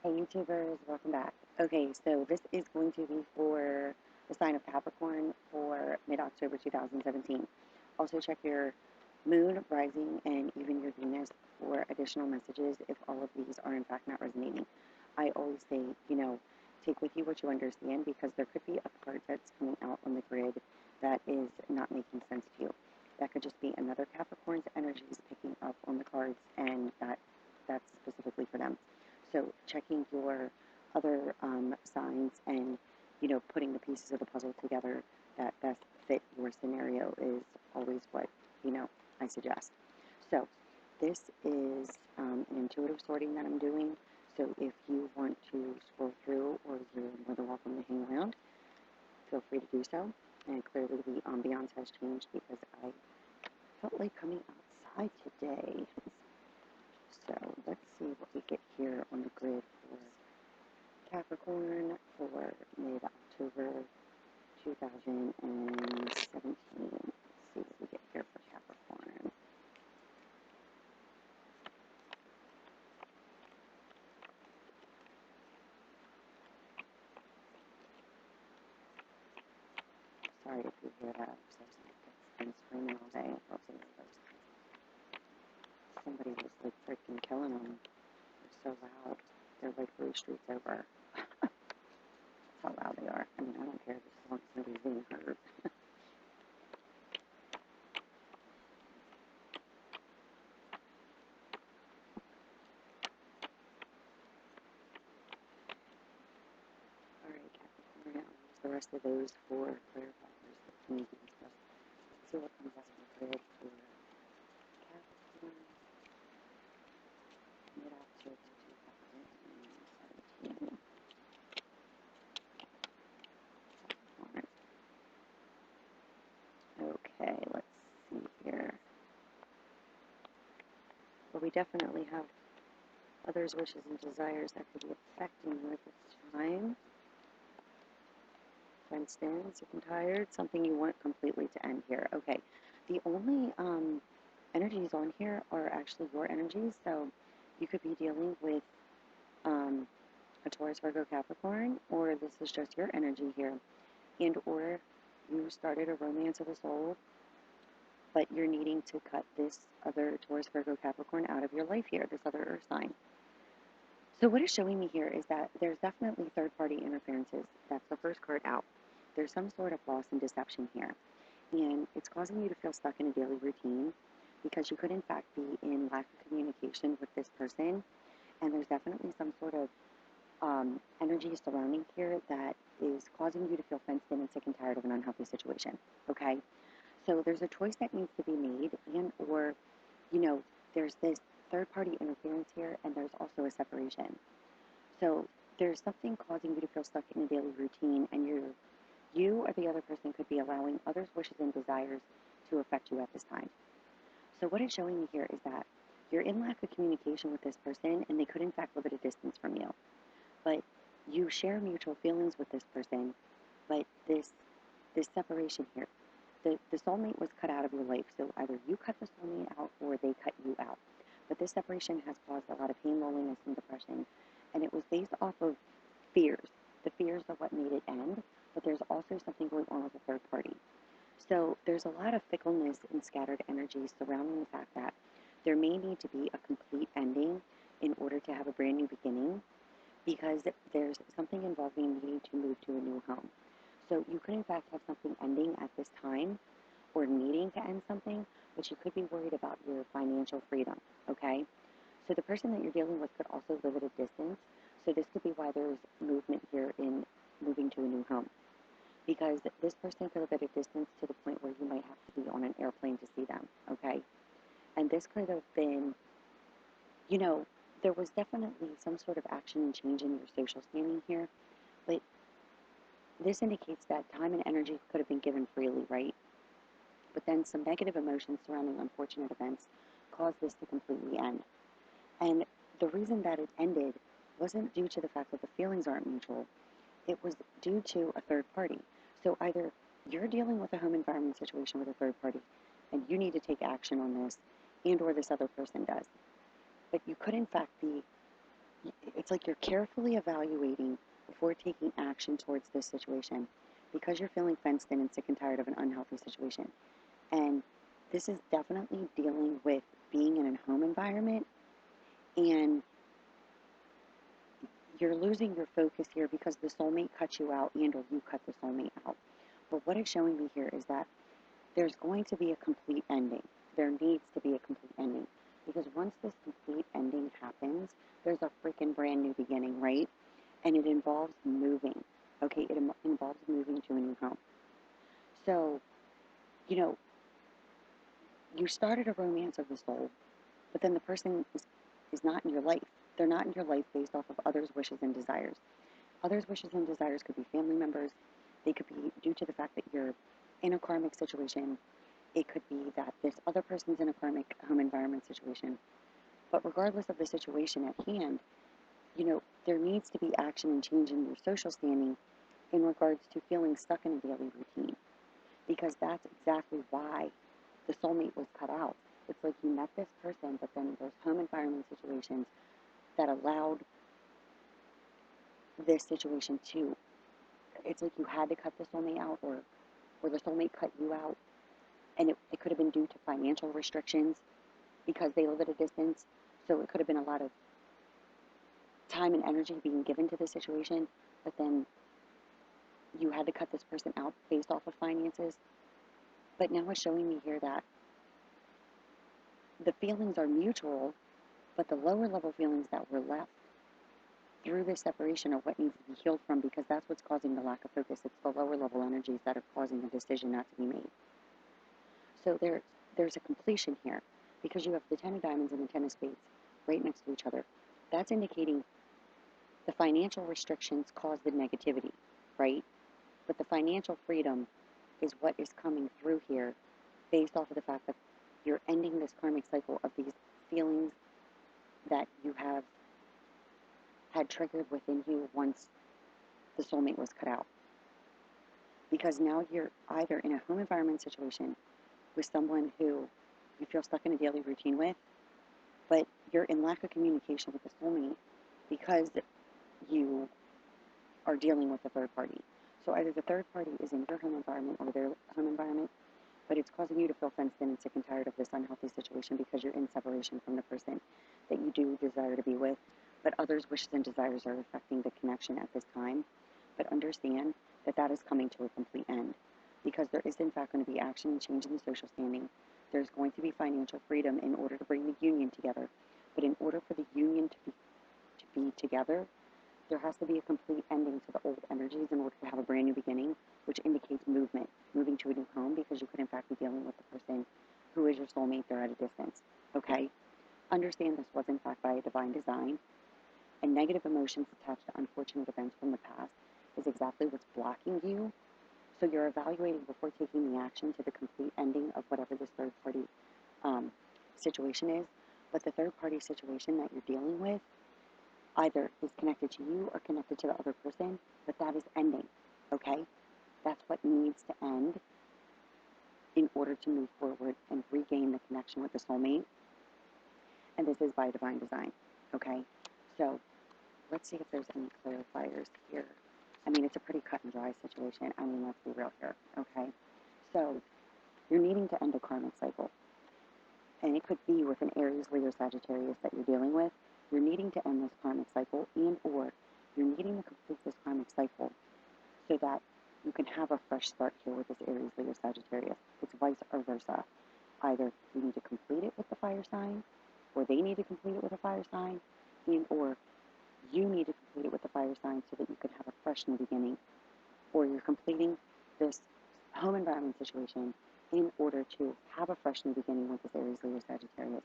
Hey YouTubers, welcome back. Okay, so this is going to be for the sign of Capricorn for mid-October 2017. Also check your moon, rising, and even your Venus for additional messages if all of these are in fact not resonating. I always say, take with you what you understand because there could be a part that's coming out on the grid that is not making sense to you. That could just be another Capricorn's energies picking up on the cards and that's specifically for them. So checking your other signs and putting the pieces of the puzzle together that best fit your scenario is always what I suggest. So this is an intuitive sorting that I'm doing. So if you want to scroll through or you're more than welcome to hang around, feel free to do so. And clearly the ambiance has changed because I felt like coming outside today. So let's see what we get here on the grid for Capricorn for mid-October 2017. Let's see what we get here for Capricorn. Sorry if you hear that. I've been screaming all day. Somebody was like freaking killing them. They're so loud. They're like 3 streets over. That's how loud they are. I mean, I don't care as long as nobody's being hurt. Alright, Capricorn, I'll use the rest of those for clarifiers that you need to discuss. Let's see what comes out of the grid for Capricorn, mid-October 2017. Capricorn. Okay, let's see here. Well, we definitely have others' wishes and desires that could be affecting you at this time. Fenced in, sick and tired, something you want completely to end here. Okay, the only energies on here are actually your energies, so you could be dealing with a Taurus, Virgo, Capricorn, or this is just your energy here, and or you started a romance of the soul, but you're needing to cut this other Taurus, Virgo, Capricorn out of your life here, this other earth sign. So what it's showing me here is that there's definitely third-party interferences. That's the first card out. There's some sort of loss and deception here. And it's causing you to feel stuck in a daily routine because you could in fact be in lack of communication with this person. And there's definitely some sort of energy surrounding here that is causing you to feel fenced in and sick and tired of an unhealthy situation. Okay? So there's a choice that needs to be made and or, there's this third-party interference here, and there's also a separation. So there's something causing you to feel stuck in a daily routine, and you or the other person could be allowing others' wishes and desires to affect you at this time. So what it's showing me here is that you're in lack of communication with this person, and they could in fact live at a distance from you. But you share mutual feelings with this person, but this separation here, the soulmate was cut out of your life. So either you cut the soulmate out or they cut you out. But this separation has caused a lot of pain, loneliness, and depression. And it was based off of fears. The fears are what made it end, but there's also something going on with a third party. So there's a lot of fickleness and scattered energy surrounding the fact that there may need to be a complete ending in order to have a brand new beginning because there's something involving needing to move to a new home. So you could in fact have something ending at this time or needing to end something, but you could be worried about your financial freedom, okay? So the person that you're dealing with could also live at a distance. So this could be why there's movement here in moving to a new home. Because this person could live at a distance to the point where you might have to be on an airplane to see them, okay? And this could have been, there was definitely some sort of action and change in your social standing here, but this indicates that time and energy could have been given freely, right? But then some negative emotions surrounding unfortunate events caused this to completely end. And the reason that it ended wasn't due to the fact that the feelings aren't mutual. It was due to a third party. So either you're dealing with a home environment situation with a third party and you need to take action on this, and or this other person does. But you could in fact be, It's like you're carefully evaluating before taking action towards this situation because you're feeling fenced in and sick and tired of an unhealthy situation. And this is definitely dealing with being in a home environment, and you're losing your focus here because the soulmate cut you out and or you cut the soulmate out. But what it's showing me here is that there's going to be a complete ending. There needs to be a complete ending. Because once this complete ending happens, there's a freaking brand new beginning, right? And it involves moving. Okay, it involves moving to a new home. So, you know, you started a romance of the soul, but then the person is not in your life. They're not in your life based off of others' wishes and desires. Others' wishes and desires could be family members. They could be due to the fact that you're in a karmic situation. It could be that this other person's in a karmic home environment situation. But regardless of the situation at hand, you know, there needs to be action and change in your social standing in regards to feeling stuck in a daily routine. Because that's exactly why the soulmate was cut out. It's like you met this person, but then there's home environment situations that allowed this situation to, it's like you had to cut the soulmate out, or the soulmate cut you out. And it could have been due to financial restrictions because they live at a distance. So it could have been a lot of time and energy being given to the situation, but then you had to cut this person out based off of finances. But now it's showing me here that the feelings are mutual, but the lower level feelings that were left through this separation are what needs to be healed from, because that's what's causing the lack of focus. It's the lower level energies that are causing the decision not to be made. So there's a completion here because you have the 10 of diamonds and the 10 of spades right next to each other. That's indicating the financial restrictions cause the negativity, right? But the financial freedom is what is coming through here based off of the fact that you're ending this karmic cycle of these feelings that you have had triggered within you once the soulmate was cut out. Because now you're either in a home environment situation with someone who you feel stuck in a daily routine with, but you're in lack of communication with the soulmate because you are dealing with a third party. So either the third party is in your home environment or their home environment, but it's causing you to feel fenced in and sick and tired of this unhealthy situation because you're in separation from the person that you do desire to be with, but others' wishes and desires are affecting the connection at this time. But understand that that is coming to a complete end because there is in fact going to be action and change in the social standing. There's going to be financial freedom in order to bring the union together. But in order for the union to be together, there has to be a complete ending to the old energies in order to have a brand new beginning, which indicates movement, moving to a new home, because you could in fact be dealing with the person who is your soulmate. They're at a distance, okay? Understand this was in fact by a divine design, and negative emotions attached to unfortunate events from the past is exactly what's blocking you. So you're evaluating before taking the action to the complete ending of whatever this third party situation is. But the third party situation that you're dealing with either is connected to you or connected to the other person, but that is ending, okay? That's what needs to end in order to move forward and regain the connection with the soulmate. And this is by divine design, okay? So let's see if there's any clarifiers here. I mean, it's a pretty cut and dry situation. I mean, let's be real here, okay? So you're needing to end a karmic cycle. And it could be with an Aries, Leo, Sagittarius that you're dealing with. You're needing to end this karmic cycle, and or you're needing to complete this karmic cycle so that you can have a fresh start here with this Aries, Leo, Sagittarius. It's vice versa. Either you need to complete it with the fire sign, or they need to complete it with a fire sign, and or you need to complete it with the fire sign so that you can have a fresh new beginning, or you're completing this home environment situation in order to have a fresh new beginning with this Aries, Leo, Sagittarius,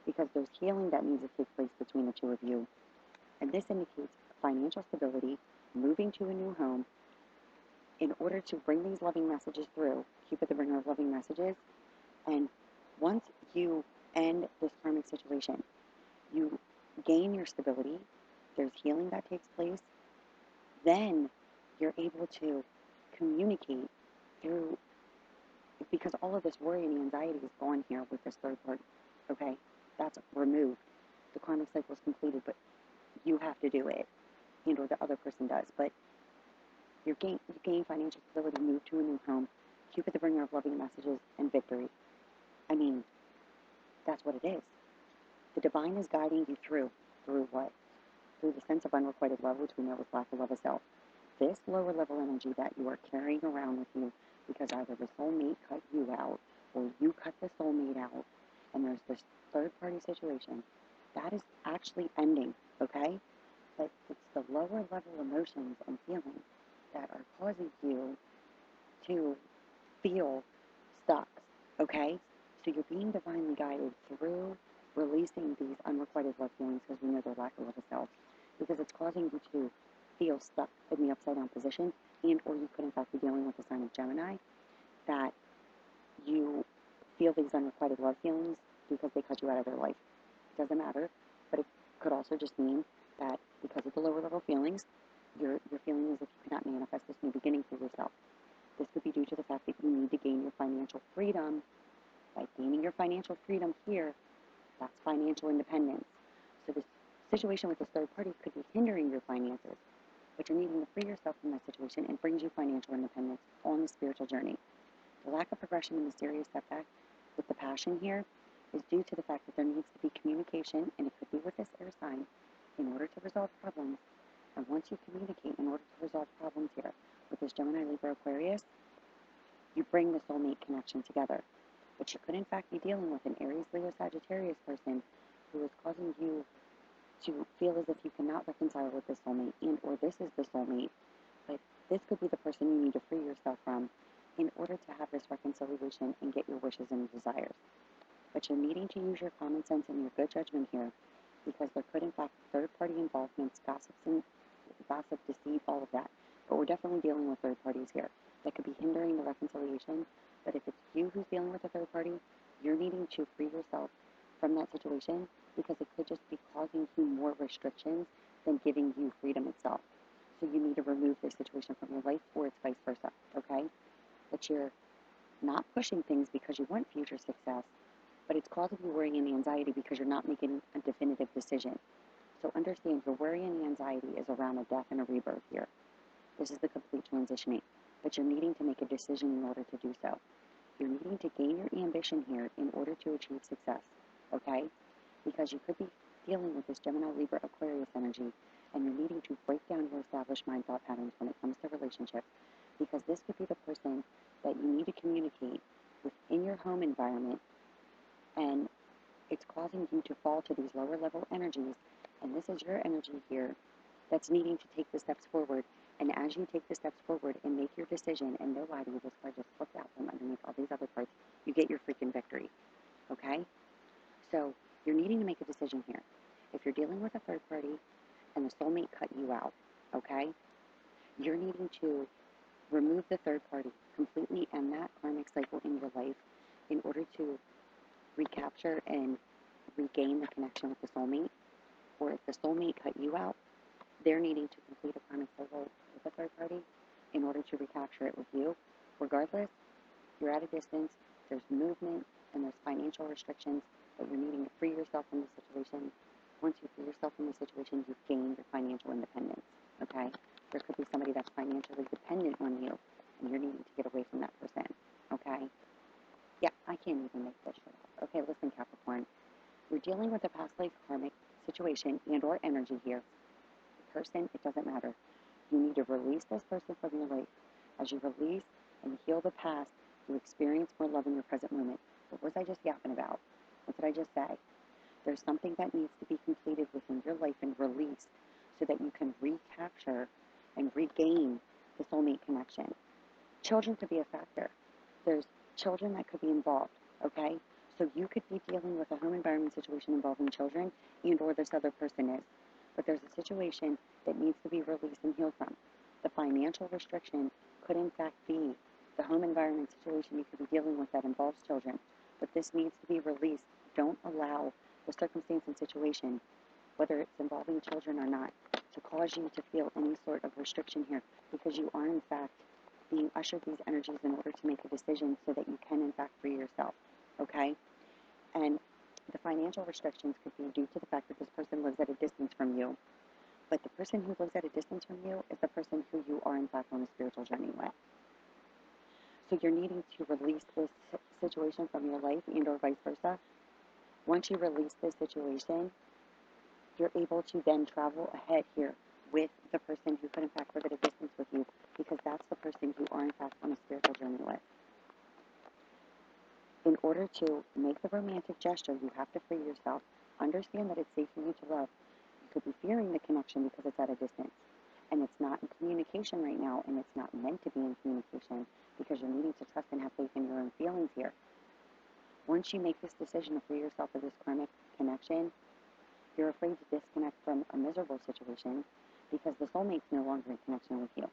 because there's healing that needs to take place between the two of you. And this indicates financial stability, moving to a new home, in order to bring these loving messages through. Cupid, the bringer of loving messages. And once you end this karmic situation, you gain your stability, there's healing that takes place, then you're able to communicate through, because all of this worry and anxiety is gone here with this third party, okay? That's removed. The karmic cycle is completed, but you have have to do it, or the other person does, but you gain financial stability, move to a new home. Cupid, the bringer of loving messages and victory. I mean, that's what it is. The divine is guiding you through what? Through the sense of unrequited love, which we know is lack of love of self. This lower level energy that you are carrying around with you because either the soulmate cut you out or you cut the soulmate out, and there's this third party situation, that is actually ending, okay? But it's the lower level emotions and feelings that are causing you to feel stuck, okay? So you're being divinely guided through releasing these unrequited love feelings, because we know they're lack of love of self, because it's causing you to feel stuck in the upside down position, and or you could in fact be dealing with the sign of Gemini, that you feel these unrequited love feelings because they cut you out of their life. It doesn't matter, but it could also just mean that because of the lower level feelings, you're feeling as if you cannot manifest this new beginning for yourself. This could be due to the fact that you need to gain your financial freedom. By gaining your financial freedom here, that's financial independence. So this situation with this third party could be hindering your finances, but you're needing to free yourself from that situation, and brings you financial independence on the spiritual journey. The lack of progression and the serious setback with the passion here is due to the fact that there needs to be communication, and it could be with this air sign, in order to resolve problems. And once you communicate in order to resolve problems here, with this Gemini, Libra, Aquarius, you bring the soulmate connection together. But you could in fact be dealing with an Aries, Leo, Sagittarius person who is causing you to feel as if you cannot reconcile with this soulmate, and or this is the soulmate, but this could be the person you need to free yourself from in order to have this reconciliation and get your wishes and desires. But you're needing to use your common sense and your good judgment here, because there could in fact be third-party involvements, gossip, deceit, all of that. But we're definitely dealing with third parties here that could be hindering the reconciliation. But if it's you who's dealing with a third party, you're needing to free yourself from that situation, because it could just be causing you more restrictions than giving you freedom itself. So you need to remove this situation from your life, or it's vice versa, okay? But you're not pushing things because you want future success, but it's causing you worry and anxiety because you're not making a definitive decision. So understand, your worry and anxiety is around a death and a rebirth here. This is the complete transitioning, but you're needing to make a decision in order to do so. You're needing to gain your ambition here in order to achieve success, okay? Because you could be dealing with this Gemini, Libra, Aquarius energy, and you're needing to break down your established mind thought patterns when it comes to relationships, because this could be the person that you need to communicate within your home environment, and it's causing you to fall to these lower level energies, and this is your energy here that's needing to take the steps forward. And as you take the steps forward and make your decision, and no lie to you, this card just flipped out from underneath all these other cards, you get your freaking victory, okay? So you're needing to make a decision here. If you're dealing with a third party and the soulmate cut you out, okay, you're needing to remove the third party, completely end that karmic cycle in your life in order to recapture and regain the connection with the soulmate. Or if the soulmate cut you out, they're needing to complete a karmic cycle with a third party in order to recapture it with you. Regardless, you're at a distance, there's movement, and there's financial restrictions, but you're needing to free yourself from the situation. Once you free yourself from the situation, you've gained your financial independence, okay? There could be somebody that's financially dependent on you, and you're needing to get away from that person, okay? Yeah, I can't even make this shit up. Okay, listen, Capricorn. You're dealing with a past life karmic situation and or energy here. Person, it doesn't matter. You need to release this person from your life. As you release and heal the past, you experience more love in your present moment. What was I just yapping about? What did I just say? There's something that needs to be completed within your life and released so that you can recapture and regain the soulmate connection. Children could be a factor. There's children that could be involved, okay? So you could be dealing with a home environment situation involving children, and or this other person is. But there's a situation that needs to be released and healed from. The financial restriction could in fact be the home environment situation you could be dealing with that involves children. But this needs to be released. Don't allow the circumstance and situation, whether it's involving children or not, to cause you to feel any sort of restriction here, because you are in fact being ushered these energies in order to make a decision so that you can in fact free yourself, okay? And the financial restrictions could be due to the fact that this person lives at a distance from you, But the person who lives at a distance from you is the person who you are, in fact, on a spiritual journey with. So you're needing to release this situation from your life and or vice versa. Once you release this situation, you're able to then travel ahead here with the person who could in fact live at a distance with you, because that's the person you are in fact on a spiritual journey with. In order to make the romantic gesture, you have to free yourself. Understand that it's safe for you to love. You could be fearing the connection because it's at a distance. And it's not in communication right now, and it's not meant to be in communication, because you're needing to trust and have faith in your own feelings here. Once you make this decision to free yourself of this karmic connection, you're afraid to disconnect from a miserable situation because the soulmate's no longer in connection with you.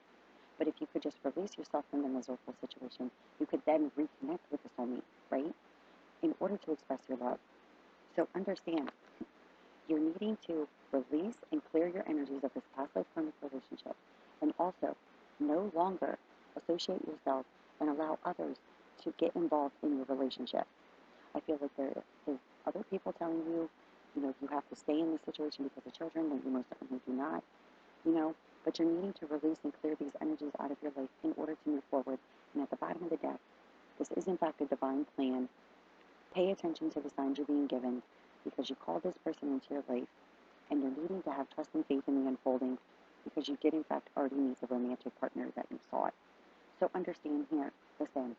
But if you could just release yourself from the miserable situation, you could then reconnect with the soulmate, right? In order to express your love. So understand, you're needing to release and clear your energies of this past life karmic relationship, and also no longer associate yourself and allow others to get involved in your relationship. I feel like there is other people telling you, you have to stay in this situation because of children, when you most certainly do not, but you're needing to release and clear these energies out of your life in order to move forward. And at the bottom of the deck, this is in fact a divine plan. Pay attention to the signs you're being given, because you called this person into your life, and you're needing to have trust and faith in the unfolding, because you did in fact already meet the romantic partner that you sought. So understand here, listen,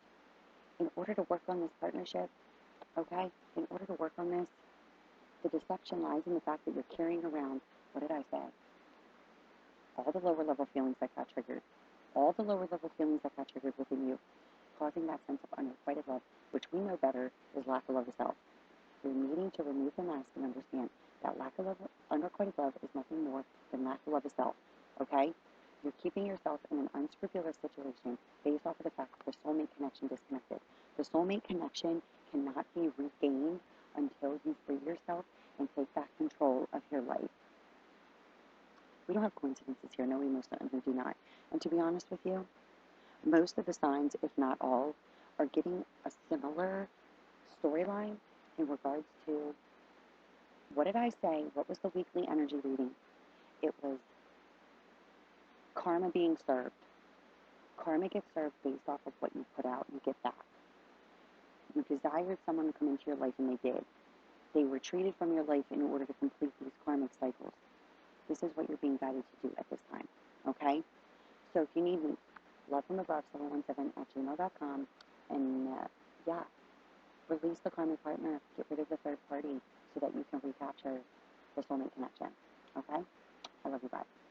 in order to work on this partnership, okay, in order to work on this, the deception lies in the fact that you're carrying around, what did I say? All the lower level feelings that got triggered. All the lower level feelings that got triggered within you, causing that sense of unrequited love, which we know better is lack of love of self. You're needing to remove the mask and understand that lack of love, unrequited love, is nothing more than lack of love of self, okay? You're keeping yourself in an unscrupulous situation based off of the fact that the soulmate connection disconnected. The soulmate connection cannot be regained until you free yourself and take back control of your life. We don't have coincidences here. No, we most certainly do not. And to be honest with you, most of the signs, if not all, are getting a similar storyline in regards to, what did I say? What was the weekly energy reading? It was karma being served. Karma gets served based off of what you put out. You get back. You desired someone to come into your life, and they did. They retreated from your life in order to complete these karmic cycles. This is what you're being guided to do at this time, okay? So if you need me, love from above, 717@gmail.com, and yeah, release the karmic partner, get rid of the third party so that you can recapture the soulmate connection, okay? I love you, bye.